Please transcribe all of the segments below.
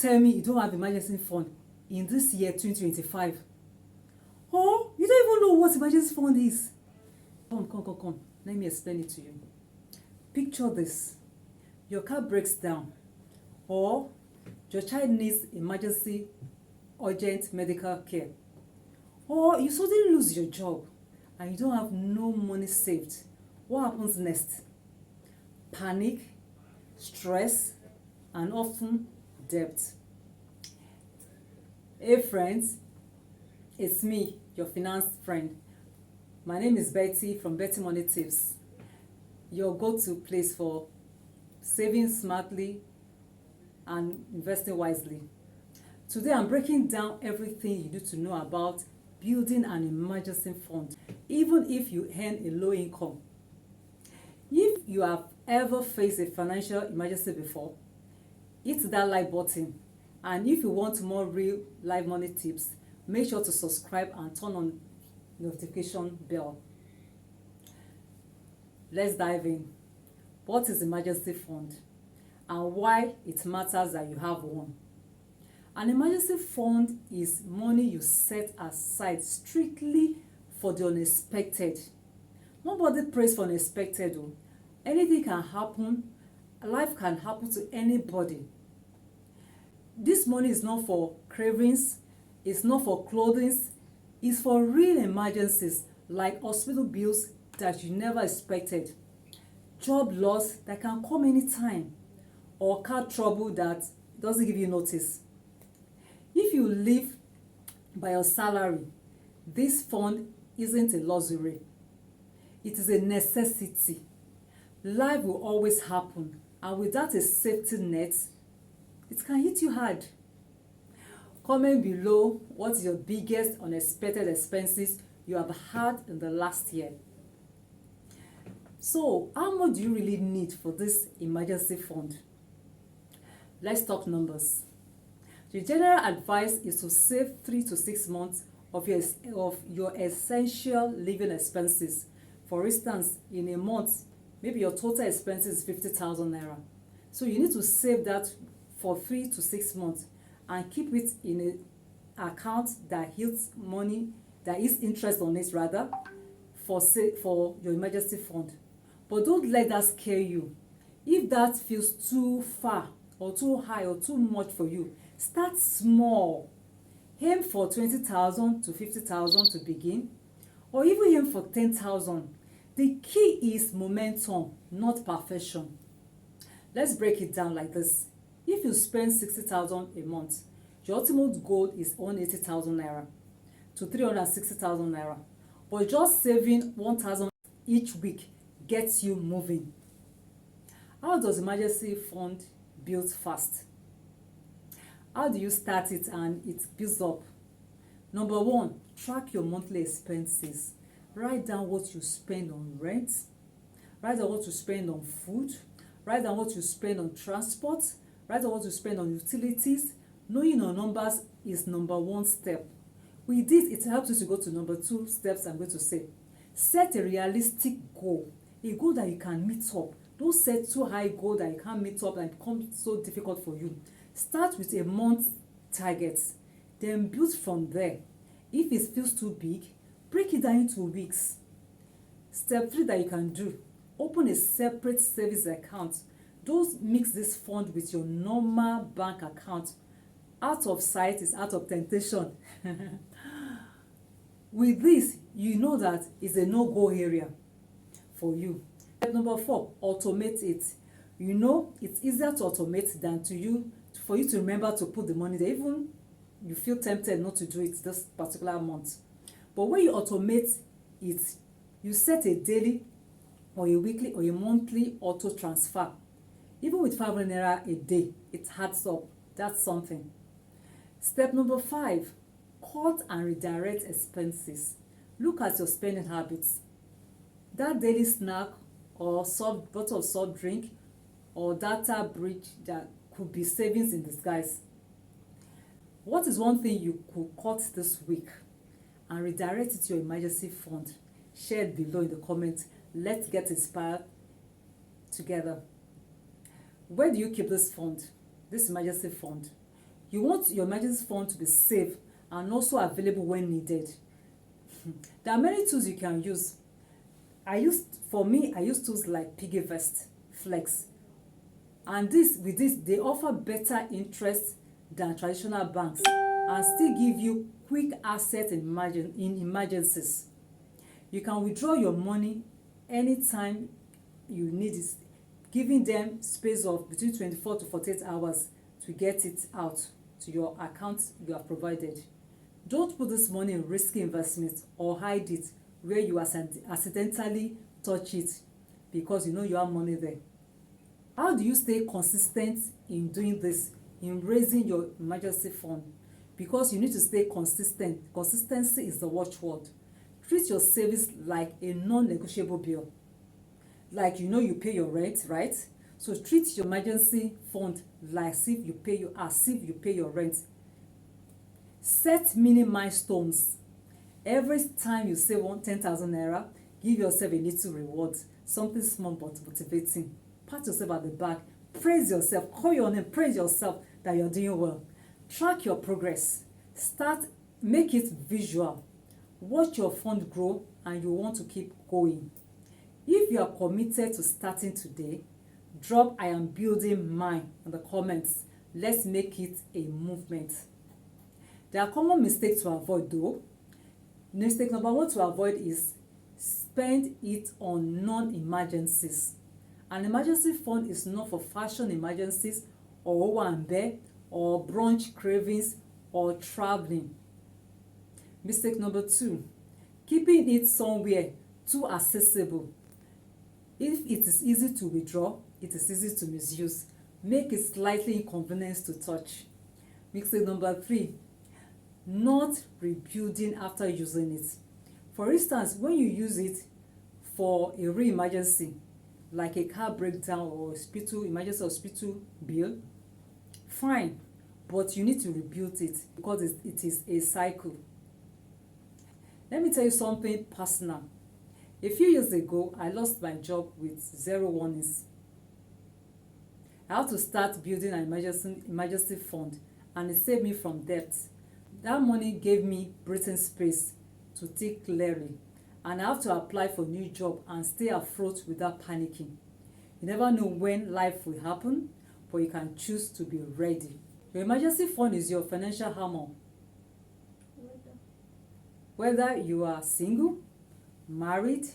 tell me you don't have emergency fund in this year 2025. Or you don't even know what emergency fund is. Come. Let me explain it to you. Picture this. Your car breaks down, or your child needs emergency urgent medical care, or you suddenly lose your job and you don't have no money saved. What happens next? Panic, stress, and often debt. Hey friends, it's me, your finance friend. My name is Bethy from Bethy Money Tips, your go-to place for saving smartly and investing wisely. Today I'm breaking down everything you need to know about building an emergency fund, even if you earn a low income. If you have ever faced a financial emergency before, hit that like button. And if you want more real live money tips, make sure to subscribe and turn on notification bell. Let's dive in. What is emergency fund and why it matters that you have one? An emergency fund is money you set aside strictly for the unexpected. Nobody prays for unexpected. Anything can happen. Life can happen to anybody. This money is not for cravings, it's not for clothing, it's for real emergencies like hospital bills that you never expected, job loss that can come anytime, or car trouble that doesn't give you notice. If you live by your salary, this fund isn't a luxury. It is a necessity. Life will always happen, and without a safety net, it can hit you hard. Comment below what's your biggest unexpected expenses you have had in the last year. So, how much do you really need for this emergency fund? Let's talk numbers. The general advice is to save 3 to 6 months of your essential living expenses. For instance, in a month, maybe your total expenses is 50,000 naira. So you need to save that for 3 to 6 months and keep it in an account that yields money, that is interest on it rather, for your emergency fund. But don't let that scare you. If that feels too far or too high or too much for you, start small. Aim for 20,000 to 50,000 to begin, or even aim for 10,000. The key is momentum, not perfection. Let's break it down like this. If you spend 60,000 a month, your ultimate goal is 180,000 naira to 360,000 naira. But just saving 1,000 each week gets you moving. How does emergency fund build fast? How do you start it and it builds up? Number one, track your monthly expenses. Write down what you spend on rent. Write down what you spend on food. Write down what you spend on transport. Write down what you spend on utilities. Knowing your numbers is number one step. With this, it helps you to go to number 2 steps I'm going to say. Set a realistic goal. A goal that you can meet up. Don't set too high goal that you can't meet up and it becomes so difficult for you. Start with a month target. Then build from there. If it feels too big, break it down into weeks. Step 3 that you can do. Open a separate savings account. Don't mix this fund with your normal bank account. Out of sight is out of temptation. With this, you know that it's a no-go area for you. Step number 4, automate it. You know it's easier to automate than for you to remember to put the money there. Even you feel tempted not to do it this particular month. But when you automate it, you set a daily or a weekly or a monthly auto transfer. Even with 500 naira a day, it adds up. That's something. Step number 5, cut and redirect expenses. Look at your spending habits. That daily snack or bottle of soft drink or data breach that could be savings in disguise. What is one thing you could cut this week and redirect it to your emergency fund? Share it below in the comments. Let's get inspired together. Where do you keep this fund, this emergency fund? You want your emergency fund to be safe and also available when needed. There are many tools you can use. I use tools like PiggyVest, Flex, and with this they offer better interest than traditional banks and still give you quick access in emergencies. You can withdraw your money anytime you need it, giving them space of between 24 to 48 hours to get it out to your account you have provided. Don't put this money in risky investments or hide it where you accidentally touch it because you know you have money there. How do you stay consistent in doing this, in raising your emergency fund? Because you need to stay consistent. Consistency is the watchword. Treat your savings like a non-negotiable bill. Like you pay your rent, right? So treat your emergency fund like as if you pay your rent. Set mini milestones. Every time you save 10,000 naira, give yourself a little reward, something small but motivating. Pat yourself at the back, praise yourself, call your name, praise yourself that you're doing well. Track your progress. Make it visual. Watch your fund grow and you want to keep going. If you are committed to starting today, drop "I am building mine" in the comments. Let's make it a movement. There are common mistakes to avoid though. Mistake number 1 to avoid is spend it on non-emergencies. An emergency fund is not for fashion emergencies or owambe or brunch cravings or traveling. Mistake number 2, keeping it somewhere too accessible. If it is easy to withdraw, it is easy to misuse. Make it slightly inconvenient to touch. Mistake number 3, not rebuilding after using it. For instance, when you use it for a real emergency, like a car breakdown or emergency hospital bill, fine, but you need to rebuild it because it is a cycle. Let me tell you something personal. A few years ago, I lost my job with 0 warnings. I had to start building an emergency fund, and it saved me from debt. That money gave me breathing space to think clearly, and I have to apply for a new job and stay afloat without panicking. You never know when life will happen, but you can choose to be ready. Your emergency fund is your financial hammer. Whether you are single, married,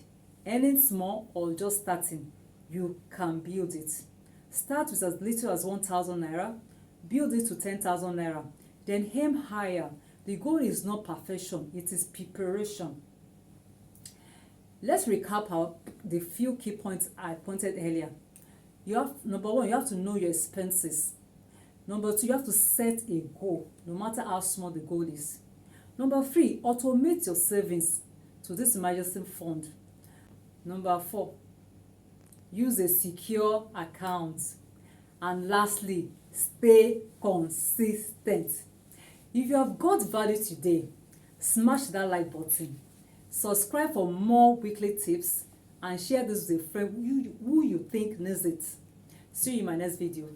earning small, or just starting, you can build it. Start with as little as 1,000 naira, build it to 10,000 naira, then aim higher. The goal is not perfection, it is preparation. Let's recap the few key points I pointed earlier. Number 1, you have to know your expenses. Number 2, you have to set a goal, no matter how small the goal is. Number 3, automate your savings to this emergency fund. Number 4, use a secure account. And lastly, stay consistent. If you have got value today, smash that like button. Subscribe for more weekly tips and share this with a friend who you think needs it. See you in my next video.